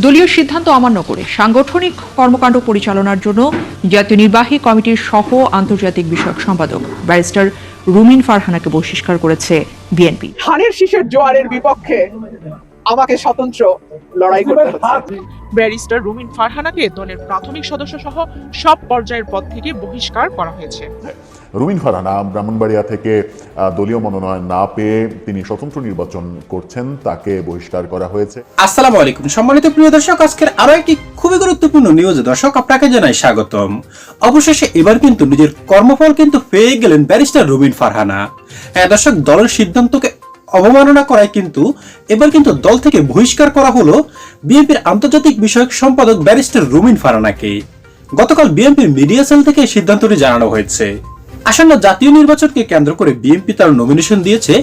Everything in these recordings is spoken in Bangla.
দলীয় সিদ্ধান্ত অমান্য করে সাংগঠনিক কর্মকাণ্ড পরিচালনার জন্য জাতীয় নির্বাহী কমিটির সহ আন্তর্জাতিক বিষয়ক সম্পাদক ব্যারিস্টার রুমিন ফারহানাকে বহিষ্কার করেছে বিএনপি। ধানের শীষের জোয়ারের বিপক্ষে আমাকে স্বতন্ত্র লড়াই করতে হচ্ছে। ব্যারিস্টার রুমিন ফারহানাকে দলের প্রাথমিক সদস্য সহ সব পর্যায়ের পদ থেকে বহিষ্কার করা হয়েছে। রুমিন ফারহানা ব্রাহ্মণবাড়িয়া থেকে দলীয় মনোনয়ন না পেয়ে তিনি স্বতন্ত্র নির্বাচন করছেন, তাকে বহিষ্কার করা হয়েছে। আসসালামু আলাইকুম সম্মানিত প্রিয় দর্শক, আজকের আরো একটি খুবই গুরুত্বপূর্ণ নিউজে দর্শক আপনাকে জানাই স্বাগতম। অবশেষে এবার কিন্তু নিজের কর্মফল কিন্তু পেয়ে গেলেন ব্যারিস্টার রুমিন ফারহানা। হ্যাঁ দর্শক, দলের সিদ্ধান্তকে অবমাননা করায় কিন্তু এবার কিন্তু দল থেকে বহিষ্কার করা হলো বিএনপির আন্তর্জাতিক বিষয়ক সম্পাদক ব্যারিস্টার রুমিন ফারহানাকে। গতকাল বিএনপির মিডিয়া সেল থেকে সিদ্ধান্তটি জানানো হয়েছে। আসন্ন জাতীয় নির্বাচনকে কেন্দ্র করে বিএনপি তার নমিনেশন দিয়েছে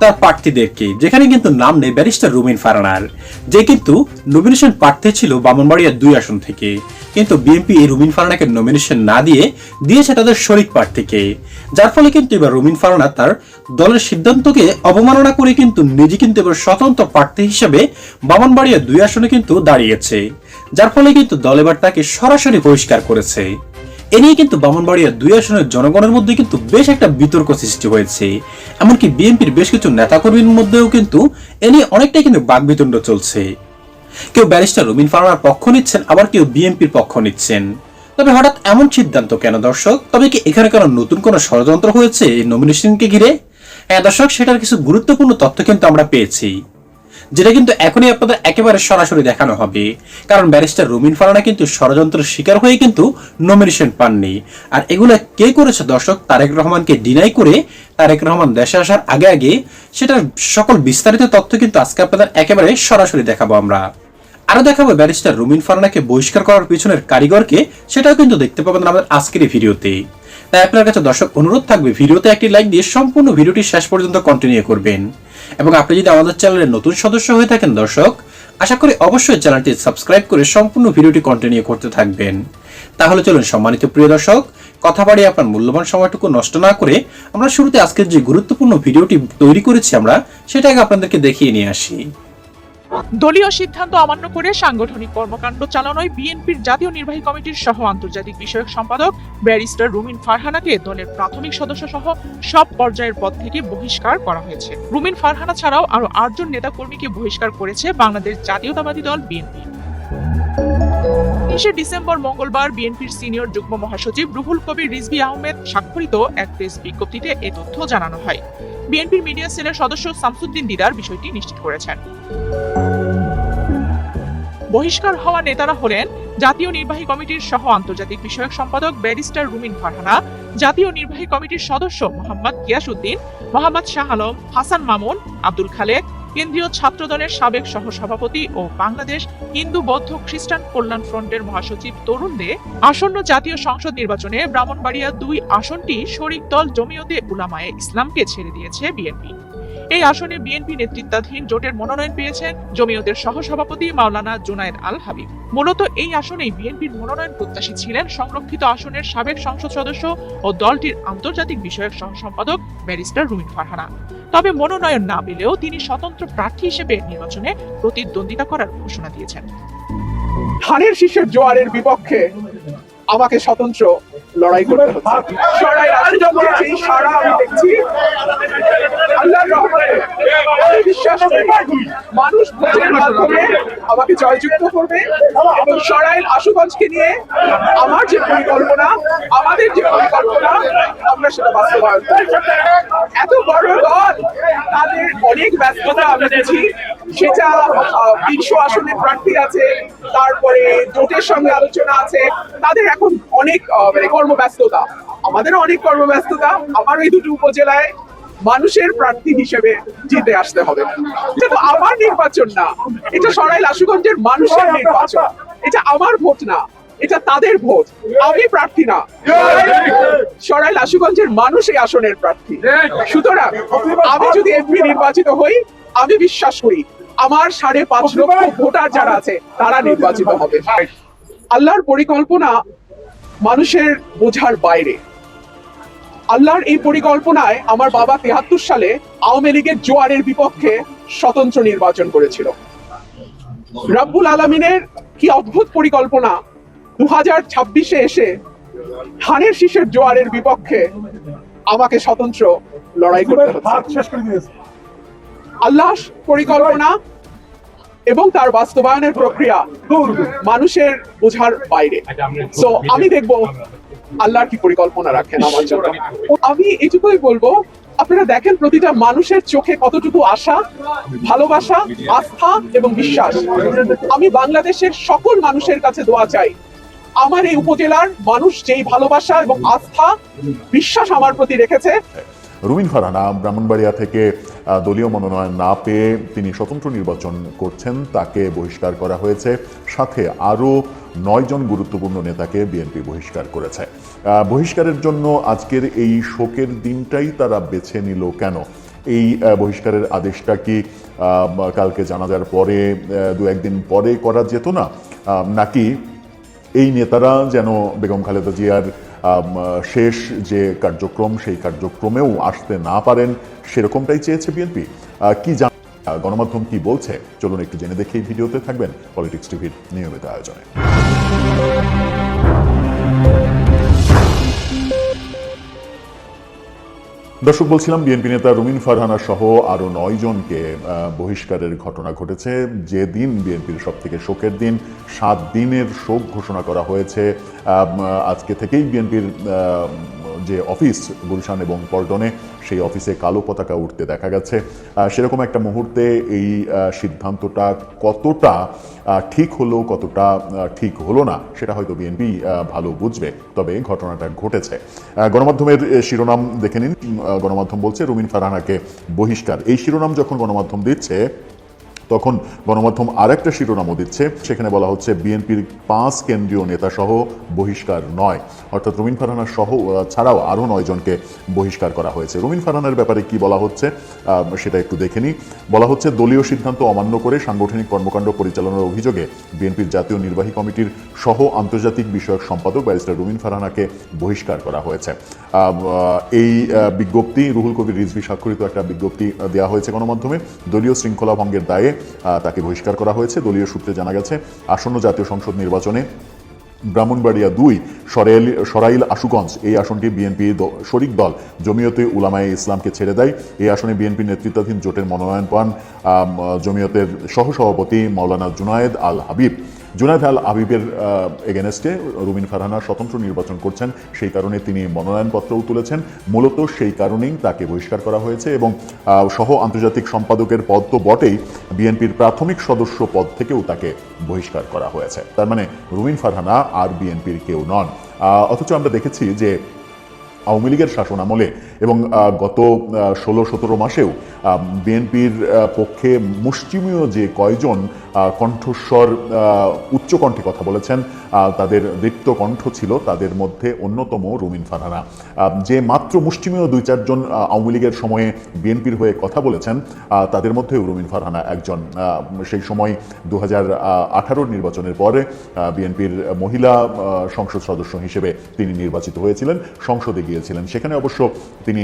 তার প্রার্থীদেরকে, যেখানে কিন্তু নাম নেই ব্যারিস্টার রুমিন ফারহানার, যে কিন্তু নমিনেশন প্রার্থী ছিল ব্রাহ্মণবাড়িয়া 2 আসন থেকে। কিন্তু বিএনপি এই রুমিন ফারহানাকে নমিনেশন না দিয়েছে তাদের শরিক প্রার্থীকে, যার ফলে কিন্তু এবার রুমিন ফারহানা তার দলের সিদ্ধান্তকে অবমাননা করে কিন্তু নিজে কিন্তু এবার স্বতন্ত্র প্রার্থী হিসেবে ব্রাহ্মণবাড়িয়া 2 আসনে কিন্তু দাঁড়িয়েছে, যার ফলে কিন্তু দল এবার তাকে সরাসরি বহিষ্কার করেছে। এ নিয়ে কিন্তু ব্রাহ্মণবাড়িয়া 2 আসনের জনগণের মধ্যে কিন্তু বেশ একটা বিতর্ক সৃষ্টি হয়েছে। এমনকি বিএনপির বেশ কিছু নেতাকর্মীর মধ্যেও কিন্তু এ নিয়ে অনেকটাই কিন্তু বাকবিতণ্ড চলছে। কেউ ব্যারিস্টার রুমিন ফারহানার পক্ষ নিচ্ছেন, আবার কেউ বিএনপির পক্ষ নিচ্ছেন। তবে হঠাৎ এমন সিদ্ধান্ত কেন দর্শক? তবে কি এখানে কোনো নতুন কোনো ষড়যন্ত্র হয়েছে এই নমিনেশনকে ঘিরে? হ্যাঁ দর্শক, সেটার কিছু গুরুত্বপূর্ণ তথ্য কিন্তু আমরা পেয়েছি, যেটা কিন্তু এখনই আপনাদের একেবারে সরাসরি দেখানো হবে। কারণ ব্যারিস্টার রুমিন ফারহানা কিন্তু ষড়যন্ত্রের শিকার হয়ে কিন্তু নমিনেশন পাননি। আর এগুলা কে করেছে দর্শক? তারেক রহমানকে ডিনাই করে তারেক রহমান দেশে আসার আগে সেটার সকল বিস্তারিত তথ্য কিন্তু আজকে আপনাদের একেবারে সরাসরি দেখাবো আমরা। আরো দেখাবো ব্যারিস্টার রুমিন ফারহানাকে বহিষ্কার করার পিছনের কারিগরকে, সেটাও কিন্তু দেখতে পাবেন আমাদের আজকের এই ভিডিওতে। তাই আপনার কাছে দর্শক অনুরোধ থাকবে ভিডিওতে একটি লাইক দিয়ে সম্পূর্ণ ভিডিওটি শেষ পর্যন্ত কন্টিনিউ করবেন। এবং আপনি যদি আমাদের চ্যানেলের নতুন সদস্য হয়ে থাকেন দর্শক, আশা করি অবশ্যই চ্যানেলটি সাবস্ক্রাইব করে সম্পূর্ণ ভিডিওটি কন্টিনিউ করতে থাকবেন। তাহলে চলুন সম্মানিত প্রিয় দর্শক, কথা বাড়িয়ে আপনার মূল্যবান সময়টুকু নষ্ট না করে আমরা শুরুতে আজকের যে গুরুত্বপূর্ণ ভিডিওটি তৈরি করেছি আমরা সেটাকে আপনাদেরকে দেখিয়ে নিয়ে আসি। দলীয় সিদ্ধান্ত অমান্য করে সাংগঠনিক কর্মকাণ্ড চালানোয় বিএনপির জাতীয় নির্বাহী কমিটির সহ আন্তর্জাতিক বিষয়ক সম্পাদক ব্যারিস্টার রুমিন ফারহানাকে দলের প্রাথমিক সদস্য সহ সব পর্যায়ের পদ থেকে বহিষ্কার করা হয়েছে। রুমিন ফারহানা ছাড়াও আরো 8 জন নেতাকর্মীকে বহিষ্কার করেছে বাংলাদেশ জাতীয়তাবাদী দল বিএনপি। 30 ডিসেম্বর মঙ্গলবার বিএনপির সিনিয়র যুগ্ম মহাসচিব রুহুল কবির রিজভী আহমেদ স্বাক্ষরিত এক প্রেস বিজ্ঞপ্তিতে এ তথ্য জানানো হয়। বিএনপির মিডিয়া সেলের সদস্য শামসুদ্দিন দিদার বিষয়টি নিশ্চিত করেছেন। বহিষ্কার হওয়া নেতারা হলেন জাতীয় নির্বাহী কমিটির সহ আন্তর্জাতিক বিষয়ক সম্পাদক ব্যারিস্টার রুমিন ফারহানা, জাতীয় নির্বাহী কমিটির সদস্য মোহাম্মদ গিয়াসউদ্দিন, মোহাম্মদ শাহ আলম, হাসান মামুন, আব্দুল খালেক, কেন্দ্রীয় ছাত্র দলের সাবেক সহসভাপতি ও বাংলাদেশ হিন্দু বৌদ্ধ খ্রিস্টান কল্যাণ ফ্রন্টের মহাসচিব তরুণ দে। আসন্ন জাতীয় সংসদ নির্বাচনে ব্রাহ্মণবাড়িয়া 2 আসনটি শরিক দল জমিয়তে উলামায়ে ইসলামকে ছেড়ে দিয়েছে বিএনপি। এই আসনে বিএনপি নেতৃত্বাধীন জোটের মনোনয়ন পেয়েছেন জমিয়তের সহসভাপতি মাওলানা জুনায়েদ আল হাবিব। মূলত এই আসনেই বিএনপির মনোনয়ন প্রত্যাশী ছিলেন সংরক্ষিত আসনের সাবেক সংসদ সদস্য ও দলটির আন্তর্জাতিক বিষয়ক সহ সম্পাদক ব্যারিস্টার রুমিন ফারহানা। তবে মনোনয়ন না পেলেও তিনি স্বতন্ত্র প্রার্থী হিসেবে নির্বাচনে প্রতিদ্বন্দ্বিতা করার ঘোষণা দিয়েছেন। ধানের শীষের জোয়ারের বিপক্ষে আমাকে স্বতন্ত্র লড়াই করতে হচ্ছে। সারা আমি দেখছি আল্লাহর রহমতে আমি বিশ্বাস করি মানুষ ভোটের মাধ্যমে আমাকে জয়যুক্ত করবে এবং সরাইল আশুগঞ্জকে নিয়ে আমার যে পরিকল্পনা, আমাদের যে পরিকল্পনা, আমরা সেটা বাস্তবায়ন করব। এত বড় দল, তাদের অনেক ব্যস্ততা আমরা দেখছি, সেটা 200 আসনের প্রার্থী আছে, তারপরে জোটের সঙ্গে আলোচনা আছে, তাদের এখন অনেক কর্মব্যস্ততা, আমাদেরও অনেক কর্মব্যস্ততা। আমার এই 2টি উপজেলায় মানুষের প্রার্থী হিসেবে জিতে আসতে হবে। এটা তো আমার নির্বাচন না, এটা সরাইল আশুগঞ্জের মানুষের নির্বাচন, এটা আমার ভোট না, এটা তাদের ভোট। আমি প্রার্থী না, সরাইল আশুগঞ্জের মানুষ এই আসনের প্রার্থী। সুতরাং আমি যদি এমপি নির্বাচিত হই, আমি বিশ্বাস করি আমার 5.5 লক্ষ ভোটার যারা আছে তারা নির্বাচিত হবে। আল্লাহর পরিকল্পনা মানুষের বোঝার বাইরে। আল্লাহর এই পরিকল্পনায় আমার বাবা 73 সালে আওয়ামী লীগের জোয়ারের বিপক্ষে স্বতন্ত্র নির্বাচন করেছিল। রাব্বুল আলামিনের কি অদ্ভুত পরিকল্পনা 2026-এ এসে ধানের শীষের জোয়ারের বিপক্ষে আমাকে স্বতন্ত্র লড়াই করতে হচ্ছে। আল্লাহ পরিকল্পনা এবং তার বাস্তবায়নের প্রক্রিয়া মানুষের বোঝার বাইরে। সো আমি দেখব আল্লাহর কি পরিকল্পনা রাখেন আমার জন্য। আমি এটুকুই বলবো, আপনারা দেখেন প্রতিটা মানুষের চোখে কতটুকু আশা, ভালোবাসা, আস্থা এবং বিশ্বাস। আমি বাংলাদেশের সকল মানুষের কাছে দোয়া চাই, আমার এই উপজেলার মানুষ যেই ভালোবাসা এবং আস্থা, বিশ্বাস আমার প্রতি রেখেছে। রুমিন ফারহানা ব্রাহ্মণবাড়িয়া থেকে দলীয় মনোনয়ন না পেয়ে তিনি স্বতন্ত্র নির্বাচন করছেন, তাকে বহিষ্কার করা হয়েছে। সাথে আরও 9 জন গুরুত্বপূর্ণ নেতাকে বিএনপি বহিষ্কার করেছে। বহিষ্কারের জন্য আজকের এই শোকের দিনটাই তারা বেছে নিল কেন? এই বহিষ্কারের আদেশটা কি কালকে জানাজার পরে 2-1 দিন পরে করা যেত না, নাকি এই নেতারা যেন বেগম খালেদা জিয়ার শেষ যে কার্যক্রম সেই কার্যক্রমেও আসতে না পারেন সেরকমটাই চেয়েছে বিএনপি? কি গণমাধ্যম কি বলছে চলুন একটু জেনে দেখে এই ভিডিওতে থাকবেন পলিটিক্স টিভির নিয়মিত আয়োজনে। দর্শক, বলছিলাম বিএনপি নেতা রুমিন ফারহানা সহ আরো 9 জনকে বহিষ্কারের ঘটনা ঘটেছে। যে দিন বিএনপির সব থেকে শোকের দিন, 7 দিনের শোক ঘোষণা করা হয়েছে। আজকে থেকেই বিএনপির যে অফিস গুলশান এবং পল্টনে, সেই অফিসে কালো পতাকা উঠতে দেখা গেছে। সেরকম একটা মুহূর্তে এই সিদ্ধান্তটা কতটা ঠিক হলো, কতটা ঠিক হলো না, সেটা হয়তো বিএনপি ভালো বুঝবে। তবে ঘটনাটা ঘটেছে। গণমাধ্যমের শিরোনাম দেখে নিন। গণমাধ্যম বলছে রুমিন ফারহানাকে বহিষ্কার। এই শিরোনাম যখন গণমাধ্যম দিচ্ছে তখন গণমাধ্যম আরেকটা শিরোনামও দিচ্ছে। সেখানে বলা হচ্ছে বিএনপির 5 কেন্দ্রীয় নেতা সহ বহিষ্কার 9, অর্থাৎ রুমিন ফারহানা সহ ছাড়াও আরও 9 জনকে বহিষ্কার করা হয়েছে। রুমিন ফারহানার ব্যাপারে কি বলা হচ্ছে সেটা একটু দেখে নিই। বলা হচ্ছে দলীয় সিদ্ধান্ত অমান্য করে সাংগঠনিক কর্মকাণ্ড পরিচালনার অভিযোগে বিএনপির জাতীয় নির্বাহী কমিটির সহ আন্তর্জাতিক বিষয়ক সম্পাদক ব্যারিস্টার রুমিন ফারহানাকে বহিষ্কার করা হয়েছে। এই বিজ্ঞপ্তি রুহুল কবির রিজভী স্বাক্ষরিত একটা বিজ্ঞপ্তি দেওয়া হয়েছে গণমাধ্যমে। দলীয় শৃঙ্খলা ভঙ্গের দায়ে তাকে বহিষ্কার করা হয়েছে। দলীয় সূত্রে জানা গেছে আসন্ন জাতীয় সংসদ নির্বাচনে ব্রাহ্মণবাড়িয়া 2 সরাইল আশুগঞ্জ এই আসনটি বিএনপি শরিক দল জমিয়তে উলামায়ে ইসলামকে ছেড়ে দেয়। এই আসনে বিএনপি নেতৃত্বাধীন জোটের মনোনয়ন পান জমিয়তের সহসভাপতি মাওলানা জুনায়েদ আল হাবিব। জুনায়েদ আল হাবিবের এগেনস্টে রুমিন ফারহানা স্বতন্ত্র নির্বাচন করছেন, সেই কারণে তিনি মনোনয়নপত্রও তুলেছেন। মূলত সেই কারণেই তাকে বহিষ্কার করা হয়েছে এবং সহ আন্তর্জাতিক সম্পাদকের পদ তো বটেই, বিএনপির প্রাথমিক সদস্য পদ থেকেও তাকে বহিষ্কার করা হয়েছে। তার মানে রুমিন ফারহানা আর বিএনপির কেউ নন। অথচ আমরা দেখেছি যে আওয়ামী লীগের শাসন আমলে এবং গত 16-17 মাসেও বিএনপির পক্ষে মুষ্টিমেয় যে কয়জন কণ্ঠস্বর উচ্চকণ্ঠে কথা বলেছেন, তাদের দীপ্ত কণ্ঠ ছিল, তাদের মধ্যে অন্যতম রুমিন ফারহানা। যে মাত্র মুষ্টিমেয় 2-4 জন আওয়ামী লীগের সময়ে বিএনপির হয়ে কথা বলেছেন, তাদের মধ্যেও রুমিন ফারহানা একজন। সেই সময় 2018 নির্বাচনের পরে বিএনপির মহিলা সংসদ সদস্য হিসেবে তিনি নির্বাচিত হয়েছিলেন, সংসদে গিয়েছিলেন। সেখানে অবশ্য তিনি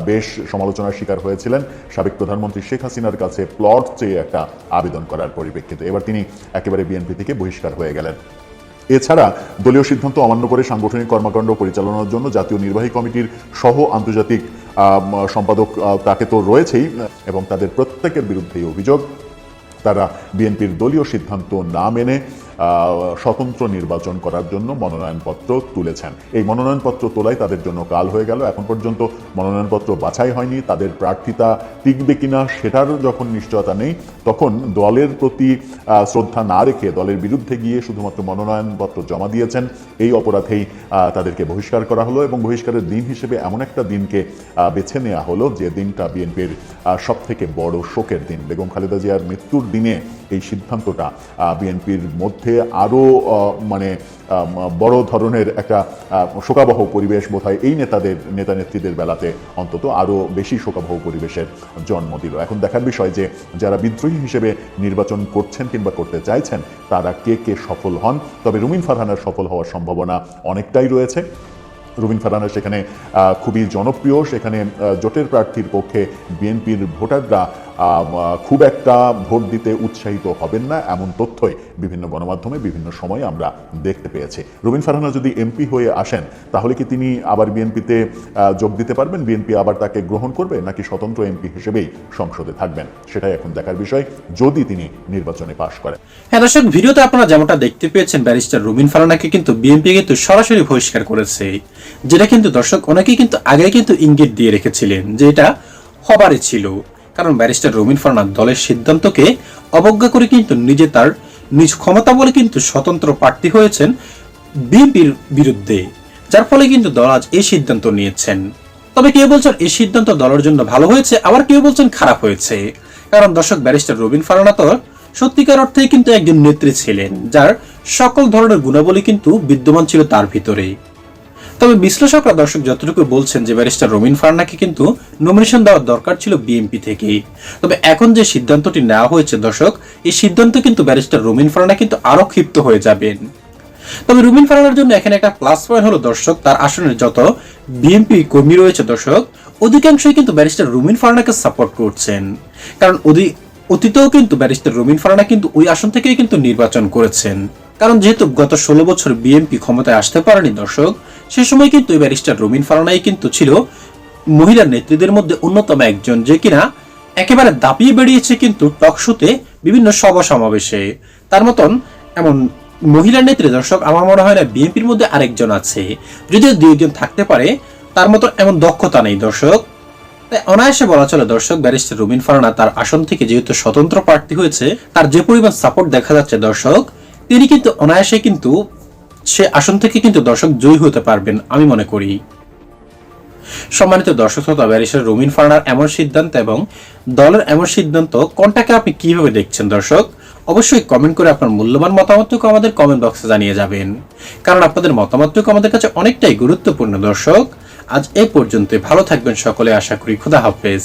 বেশ সমালোচনার শিকার হয়েছিলেন সাবেক প্রধানমন্ত্রী শেখ হাসিনার কাছে প্লট চেয়ে একটা আবেদন করার পরিপ্রেক্ষিতে। এবার তিনি একেবারে বিএনপি থেকে বহিষ্কার হয়ে গেলেন। এছাড়া দলীয় সিদ্ধান্ত অমান্য করে সাংগঠনিক কর্মকাণ্ড পরিচালনার জন্য জাতীয় নির্বাহী কমিটির সহ আন্তর্জাতিক সম্পাদক তাকে তো রয়েছেই, এবং তাদের প্রত্যেকের বিরুদ্ধেই অভিযোগ তারা বিএনপির দলীয় সিদ্ধান্ত না মেনে স্বতন্ত্র নির্বাচন করার জন্য মনোনয়নপত্র তুলেছেন। এই মনোনয়নপত্র তোলাই তাদের জন্য কাল হয়ে গেল। এখন পর্যন্ত মনোনয়নপত্র বাছাই হয়নি। তাদের প্রার্থিতা টিকবে কিনা সেটারও যখন নিশ্চয়তা নেই, তখন দলের প্রতি শ্রদ্ধা না রেখে দলের বিরুদ্ধে গিয়ে শুধুমাত্র মনোনয়নপত্র জমা দিয়েছেন, এই অপরাধেই তাদেরকে বহিষ্কার করা হলো। এবং বহিষ্কারের দিন হিসেবে এমন একটা দিনকে বেছে নেওয়া হলো যে দিনটা বিএনপির সব থেকে বড় শোকের দিন। বেগম খালেদা জিয়ার মৃত্যুর দিনে এই সিদ্ধান্তটা বিএনপির মধ্যে আরও বড় ধরনের একটা শোকাবহ পরিবেশ বোধহয় এই নেতা নেত্রীদের বেলাতে অন্তত আরও বেশি শোকাবহ পরিবেশের জন্ম দিল। এখন দেখার বিষয় যে যারা বিদ্রোহী হিসেবে নির্বাচন করছেন কিংবা করতে চাইছেন তারা কে কে সফল হন। তবে রুমিন ফারহানার সফল হওয়ার সম্ভাবনা অনেকটাই রয়েছে। রুমিন ফারহানা সেখানে খুবই জনপ্রিয়। সেখানে জোটের প্রার্থীর পক্ষে বিএনপির ভোটাররা খুব একটা ভোট দিতে উৎসাহিত হবেন না, এমন তথ্যই বিভিন্ন গণমাধ্যমে বিভিন্ন সময় আমরা দেখতে পেয়েছি। রুমিন ফারহানা যদি এমপি হয়ে আসেন তাহলে কি তিনি আবার বিএনপিতে যোগ দিতে পারবেন? বিএনপি আবার তাকে গ্রহণ করবে, নাকি স্বতন্ত্র এমপি হিসেবেই সংসদে থাকবেন? সেটাই এখন দেখার বিষয়, যদি তিনি নির্বাচনে পাশ করেন। হ্যাঁ দর্শক, ভিডিওতে আপনারা যেমনটা দেখতে পেয়েছেন, ব্যারিস্টার রুমিন ফারহানাকে কিন্তু বিএনপি কিন্তু সরাসরি বহিষ্কার করেছে, যেটা কিন্তু দর্শক অনেকেই কিন্তু আগে কিন্তু ইঙ্গিত দিয়ে রেখেছিলেন যে এটা হবারই ছিল। কারণ ব্যারিস্টার রুমিন ফারহানা দলের সিদ্ধান্তকে অবজ্ঞা করে কিন্তু তার নিজ ক্ষমতা বলে কিন্তু স্বতন্ত্র প্রার্থী হয়েছেন বিএনপির বিরুদ্ধে, যার ফলে কিন্তু দল আজ এই সিদ্ধান্ত নিয়েছেন। তবে কেউ বলছেন এই সিদ্ধান্ত দলের জন্য ভালো হয়েছে, আবার কেউ বলছেন খারাপ হয়েছে। কারণ দর্শক, ব্যারিস্টার রুমিন ফারহানা তো সত্যিকার অর্থে কিন্তু একজন নেত্রী ছিলেন, যার সকল ধরনের গুণাবলী কিন্তু বিদ্যমান ছিল তার ভিতরে। তবে বিশ্লেষকরা দর্শক যতটুকু বলছেন যে ব্যারিস্টার রুমিন ফারহানাকে কিন্তু নমিনেশন দেওয়ার দরকার ছিল বিএনপি থেকে। তবে এখন যে সিদ্ধান্তটি নেওয়া হয়েছে দর্শক, এই সিদ্ধান্ত কিন্তু ব্যারিস্টার রুমিন ফারহানা কিন্তু আরো ক্ষিপ্ত হয়ে যাবেন। তবে রুমিন ফারহানার জন্য এখানে একটা প্লাস পয়েন্ট হলো দর্শক, তার আসনের যত বিএনপি কর্মী রয়েছে দর্শক, অধিকাংশই কিন্তু ব্যারিস্টার রুমিন ফারহানাকে সাপোর্ট করছেন। কারণ অতীতেও কিন্তু ব্যারিস্টার রুমিন ফারহানা কিন্তু ওই আসন থেকেই কিন্তু নির্বাচন করেছেন। কারণ যেহেতু গত 16 বছর বিএনপি ক্ষমতায় আসতে পারেনি দর্শক, সে সময় কিন্তু এই ব্যারিস্টার রুমিন ফারহানাই কিন্তু ছিল মহিলা নেত্রীদের মধ্যে অন্যতম একজন, যে কিনা একেবারে দাপিয়ে বেরিয়েছে কিন্তু টকশোতে বিভিন্ন সভা সমাবেশে। তার মতন এমন মহিলা নেত্রী দর্শক আমার মনে হয় না বিএনপির মধ্যে আরেকজন আছে, যদিও দুইজন থাকতে পারে, তার মতন এমন দক্ষতা নেই দর্শক। তাই অনায়াসে বলা চলে দর্শক, ব্যারিস্টার রুমিন ফারহানা তার আসন থেকে যেহেতু স্বতন্ত্র প্রার্থী হয়েছে, তার যে পরিমাণ সাপোর্ট দেখা যাচ্ছে দর্শক, তিনি কিন্তু অনায়াসে কিন্তু সে আসন থেকে কিন্তু দর্শক জয়ী হতে পারবেন আমি মনে করি। সম্মানিত দর্শক শ্রোতা, ব্যারিস্টার রুমিন ফারহানার এমন সিদ্ধান্ত এবং দলের এমন সিদ্ধান্ত কোনটাকে আপনি কিভাবে দেখছেন দর্শক? অবশ্যই কমেন্ট করে আপনার মূল্যবান মতামতটুকু আমাদের কমেন্ট বক্সে জানিয়ে যাবেন, কারণ আপনাদের মতামতটুকু আমাদের কাছে অনেকটাই গুরুত্বপূর্ণ দর্শক। আজ এই পর্যন্ত, ভালো থাকবেন সকলে, আশা করি। খোদা হাফেজ।